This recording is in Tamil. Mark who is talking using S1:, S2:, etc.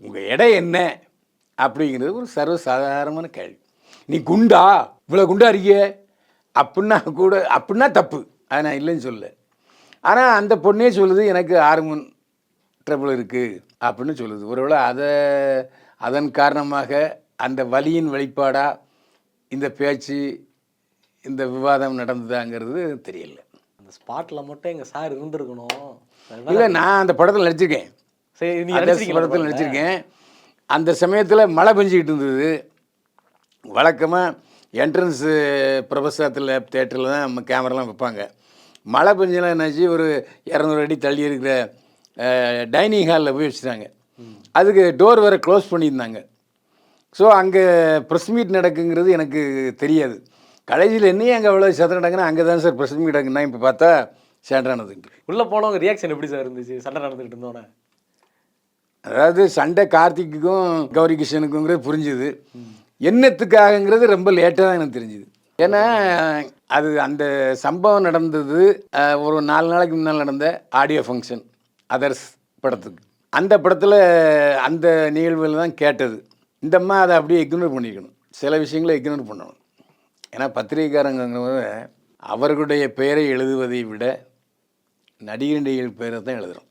S1: உங்கள் எடை என்ன அப்படிங்கிறது ஒரு சர்வசாதாரணமான கேள்வி. நீ குண்டா, இவ்வளோ குண்டா இருக்கிய அப்படின்னா தப்பு. அதை நான் இல்லைன்னு சொல்ல. ஆனால் அந்த பொண்ணே சொல்லுது எனக்கு ஹார்மோன் ட்ரபிள் இருக்குது அப்படின்னு சொல்லுது. ஒருவேளை அதன் காரணமாக அந்த வலியின் வெளிப்பாடாக இந்த பேச்சு, இந்த விவாதம் நடந்ததாங்கிறது தெரியல.
S2: அந்த ஸ்பாட்டில் மட்டும் எங்கள் சார் இருந்திருக்கணும்.
S1: இல்லை, நான் அந்த படத்தில் நடிச்சிருக்கேன்.
S2: சரி,
S1: படத்தில் நடிச்சிருக்கேன். அந்த சமயத்தில் மழை பெஞ்சிக்கிட்டு இருந்தது. வழக்கமாக என்ட்ரன்ஸு பிரபசாத்தில் தேட்டரில் தான் நம்ம கேமராலாம் வைப்பாங்க. மழை பெஞ்செல்லாம் என்னாச்சு, ஒரு 200 அடி தள்ளி இருக்கிற டைனிங் ஹாலில் போய் வச்சுட்டாங்க. அதுக்கு டோர் வேறு க்ளோஸ் பண்ணியிருந்தாங்க. ஸோ அங்கே ப்ரெஸ் மீட் நடக்குங்கிறது எனக்கு தெரியாது. கடைசியில் என்னையும் அங்கே அவ்வளோ சத்தம் நடக்குன்னா அங்கே தான் சார் ப்ரெஸ் மீட் நடக்குன்னா இப்போ பார்த்தா சண்டை நடந்துக்கிட்டு.
S2: உள்ளே போனவங்க ரியாக்ஷன் எப்படி சார் இருந்துச்சு சண்டை நடந்துக்கிட்டு இருந்தோன்னே?
S1: அதாவது சண்டை கார்த்திக்குக்கும் கௌரி கிருஷ்ணனுக்குங்கிறது புரிஞ்சுது. என்னத்துக்காகங்கிறது ரொம்ப லேட்டாக தான் எனக்கு தெரிஞ்சுது. ஏன்னா அது அந்த சம்பவம் நடந்தது ஒரு 4 நாளைக்கு முன்னால் நடந்த ஆடியோ ஃபங்க்ஷன் அதர்ஸ் படத்துக்கு. அந்த படத்தில் அந்த நிகழ்வுகள் தான் கேட்டது. இந்த அம்மா அதை அப்படியே இக்னோர் பண்ணிக்கணும். சில விஷயங்களை இக்னோர் பண்ணணும். ஏன்னா பத்திரிகைக்காரங்கிறவங்க அவர்களுடைய பெயரை எழுதுவதை விட நடிகர்கள் பெயரை தான் எழுதுகிறோம்.